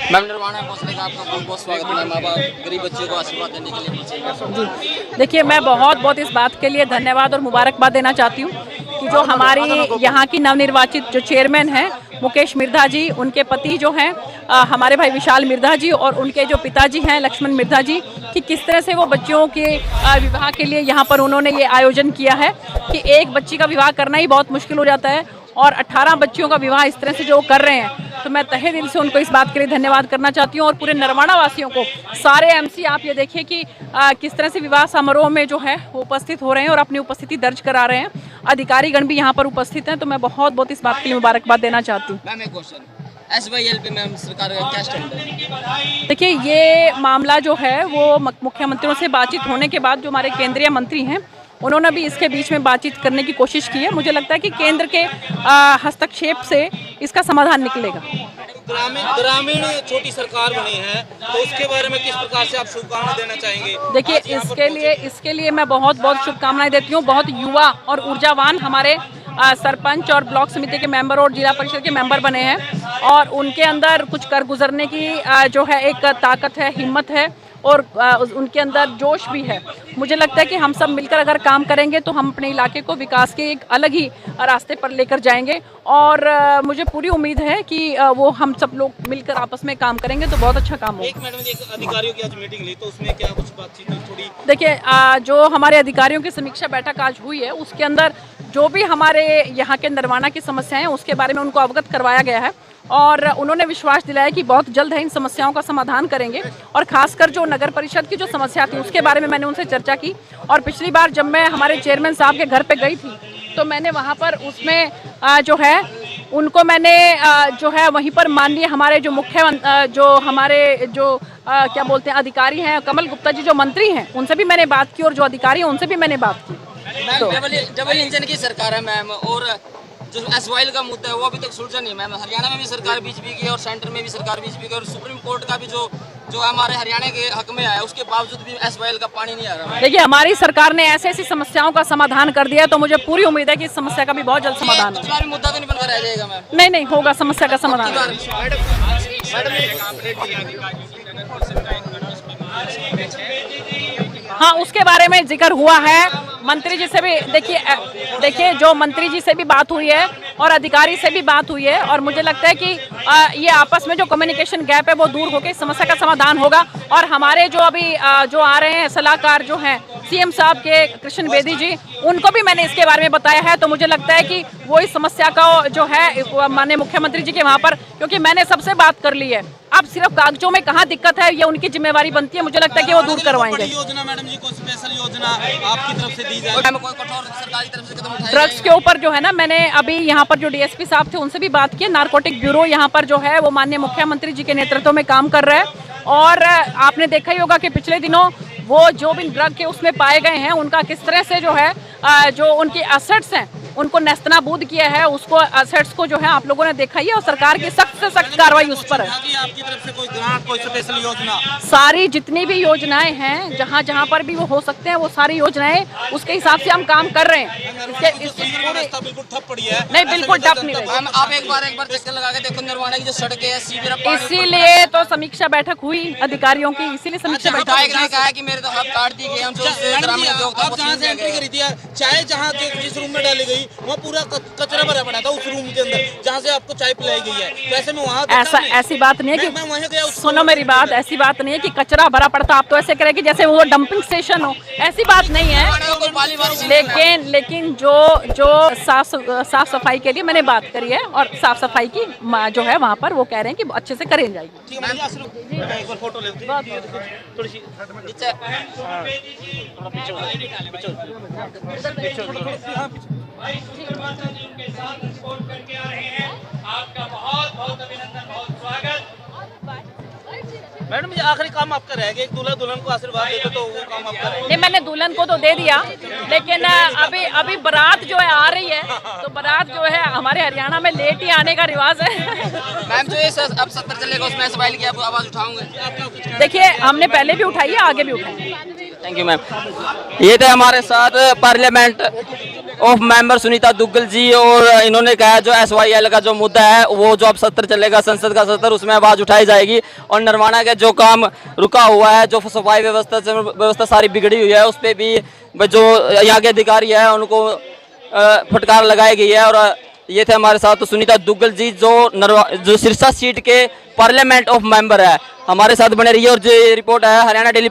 Ma'am nirvana पहुंचने का आपका बहुत बहुत स्वागत है। मैम आप गरीब बच्चों को आशीर्वाद देने के लिए पहुंचे। जी देखिए, मैं बहुत इस बात के लिए धन्यवाद और मुबारकबाद देना चाहती हूँ कि जो हमारी यहाँ की नवनिर्वाचित जो चेयरमैन हैं मुकेश मिर्धा जी, उनके पति जो हैं हमारे भाई विशाल मिर्धा जी, और उनके जो पिताजी हैं लक्ष्मण मिर्धा जी, कि किस तरह से वो बच्चों के विवाह के लिए यहाँ पर उन्होंने ये आयोजन किया है कि एक बच्ची का विवाह करना ही बहुत मुश्किल हो जाता है, और 18 बच्चियों का विवाह इस तरह से जो कर रहे हैं, तो मैं तहे दिल से उनको इस बात के लिए धन्यवाद करना चाहती हूँ। और पूरे नरवाना वासियों को, सारे एमसी, आप ये देखिए कि किस तरह से विवाह समारोह में जो है वो उपस्थित हो रहे हैं और अपनी उपस्थिति दर्ज करा रहे हैं। अधिकारीगण भी यहाँ पर उपस्थित हैं, तो मैं बहुत इस बात के लिए मुबारकबाद देना चाहती हूँ। मैम एक क्वेश्चन, SYL पे मैम सरकार का क्या स्टैंड है? देखिए, ये मामला जो है वो मुख्यमंत्रियों से बातचीत होने के बाद जो हमारे केंद्रीय मंत्री हैं उन्होंने भी इसके बीच में बातचीत करने की कोशिश की है। मुझे लगता है कि केंद्र के हस्तक्षेप से इसका समाधान निकलेगा। ग्रामीण छोटी सरकार बनी है, तो उसके बारे में किस प्रकार से आप शुभकामनाएं देना चाहेंगे? देखिए, इसके लिए मैं बहुत शुभकामनाएं देती हूँ। बहुत युवा और ऊर्जावान हमारे सरपंच और ब्लॉक समिति के मेंबर और जिला परिषद के मेंबर बने हैं, और उनके अंदर कुछ कर गुजरने की जो है एक ताकत है, हिम्मत है, और उनके अंदर जोश भी है। मुझे लगता है कि हम सब मिलकर अगर काम करेंगे तो हम अपने इलाके को विकास के एक अलग ही रास्ते पर लेकर जाएंगे, और मुझे पूरी उम्मीद है कि वो हम सब लोग मिलकर आपस में काम करेंगे तो बहुत अच्छा काम होगा। एक मैडम, एक अधिकारियों की आज मीटिंग ली, तो उसमें क्या कुछ बातचीत हुई थोड़ी? देखिए, जो हमारे अधिकारियों की समीक्षा बैठक आज हुई है, उसके अंदर जो भी हमारे यहाँ के नरवाना की समस्याएं हैं उसके बारे में उनको अवगत करवाया गया है, और उन्होंने विश्वास दिलाया कि बहुत जल्द है इन समस्याओं का समाधान करेंगे। और खासकर जो नगर परिषद की जो समस्या थी उसके बारे में मैंने उनसे चर्चा की, और पिछली बार जब मैं हमारे चेयरमैन साहब के घर पे गई थी तो मैंने वहाँ पर उसमें जो है उनको मैंने जो है वहीं पर माननीय हमारे जो जो हमारे जो क्या बोलते हैं अधिकारी हैं, कमल गुप्ता जी जो मंत्री हैं, उनसे भी मैंने बात की, और जो अधिकारी हैं उनसे भी मैंने बात की। मैम डबल इंजन की सरकार है मैम, और जो SYL का मुद्दा है वो अभी तक सुलझा नहीं है मैम। हरियाणा में भी सरकार बीजेपी की है और सेंटर में भी सरकार बीजेपी की, और सुप्रीम कोर्ट का भी जो हमारे हरियाणा के हक में आया, उसके बावजूद भी SYL का पानी नहीं आ रहा। देखिए, हमारी सरकार ने ऐसी समस्याओं का समाधान कर दिया है, तो मुझे पूरी उम्मीद है कि इस समस्या का भी बहुत जल्द समाधान होगा। चुनावी मुद्दा तो नहीं बनकर रह जाएगा मैम? नहीं होगा, समस्या का समाधान। हाँ, उसके बारे में जिक्र हुआ है। मंत्री जी से भी देखिए जो मंत्री जी से भी बात हुई है और अधिकारी से भी बात हुई है, और मुझे लगता है कि ये आपस में जो कम्युनिकेशन गैप है वो दूर होकर इस समस्या का समाधान होगा। और हमारे जो अभी जो आ रहे हैं सलाहकार जो हैं CM साहब के कृष्ण बेदी जी, उनको भी मैंने इसके बारे में बताया है, तो मुझे लगता है कि वो इस समस्या का जो है माननीय मुख्यमंत्री जी के वहाँ पर, क्योंकि मैंने सबसे बात कर ली है, अब सिर्फ कागजों में कहाँ दिक्कत है ये उनकी जिम्मेवारी बनती है। मुझे लगता है कि वो दूर करवाएंगे। योजना मैडम जी को स्पेशल योजना आपकी तरफ से दी जाए, कोई कठोर सरकारी तरफ से कदम उठाए ड्रग्स के ऊपर जो है ना, मैंने अभी यहाँ पर जो DSP साहब थे उनसे भी बात की। नारकोटिक ब्यूरो यहाँ पर जो है वो माननीय मुख्यमंत्री जी के नेतृत्व में काम कर रहा है, और आपने देखा ही होगा कि पिछले दिनों वो जो भी ड्रग के उसमें पाए गए हैं उनका किस तरह से जो है जो उनकी एसेट्स हैं उनको नेस्तनाबूद किया है, उसको एसेट्स को जो है आप लोगों ने देखा ही है, और सरकार की सख्त से सख्त कार्रवाई उस पर है। आपकी तरफ से कोई ग्रांट, कोई स्पेशल योजना? सारी जितनी भी योजनाएं हैं जहां पर भी वो हो सकते हैं वो सारी योजनाएं उसके हिसाब से हम काम कर रहे हैं। बिल्कुल ठप पड़ी है? नहीं, बिल्कुल ठप नहीं रही। मैम आप एक बार चक्कर लगा के देखो निर्वाणा की जो सड़कें हैं, सीवर इसीलिए तो समीक्षा बैठक हुई अधिकारियों की, इसीलिए समीक्षा बैठक कहा है कि मेरे तो हाथ काट दी गए, हम ग्रामीण आप जहाँ से एंट्री करी थी, चाय जहाँ जिस रूम में डाली गई वहाँ पूरा कचरा भरा पड़ा था उस रूम के अंदर जहाँ से आपको चाय पिलाई गई है। वैसे में वहाँ ऐसी बात नहीं है कि सुनो मेरी बात, ऐसी बात नहीं है कि कचरा भरा पड़ता। आप तो ऐसे करें कि जैसे वो डंपिंग स्टेशन हो, ऐसी बात नहीं है। लेकिन जो साफ सफाई के लिए मैंने बात करी है, और साफ सफाई की जो है वहाँ पर वो कह रहे हैं कि अच्छे से करें जाएगी। फोटो ले थोड़ी सी मैडम जी, आखिरी काम आपका रह गया, एक दूल्हा दुल्हन को आशीर्वाद देते तो वो काम आपका रहेगा। नहीं, मैंने दुल्हन को तो दे दिया, लेकिन अभी बारात जो है आ रही है, तो बारात जो है हमारे हरियाणा में लेट ही आने का रिवाज है। मैम जो अब 70 चलेगा उसमें SYL की आप आवाज उठाऊंगे? देखिए, हमने पहले भी उठाई है, आगे भी उठाई है। Thank you ma'am. ये थे हमारे साथ parliament of member Sunita Duggal ji, और इन्होंने कहा जो SYL का जो मुद्दा है वो जो अब सत्र चलेगा, संसद का सत्र, उसमें आवाज़ उठाई जाएगी। और नरवाना का जो काम रुका हुआ है, जो सफाई व्यवस्था सारी बिगड़ी हुई है, उस पर भी जो यहाँ के अधिकारी है उनको फटकार लगाई गई है। और ये थे हमारे साथ तो सुनीता दुग्गल जी जो सिरसा सीट के पार्लियामेंट ऑफ मेंबर है, हमारे साथ बने रही है। और जो रिपोर्ट है हरियाणा डेली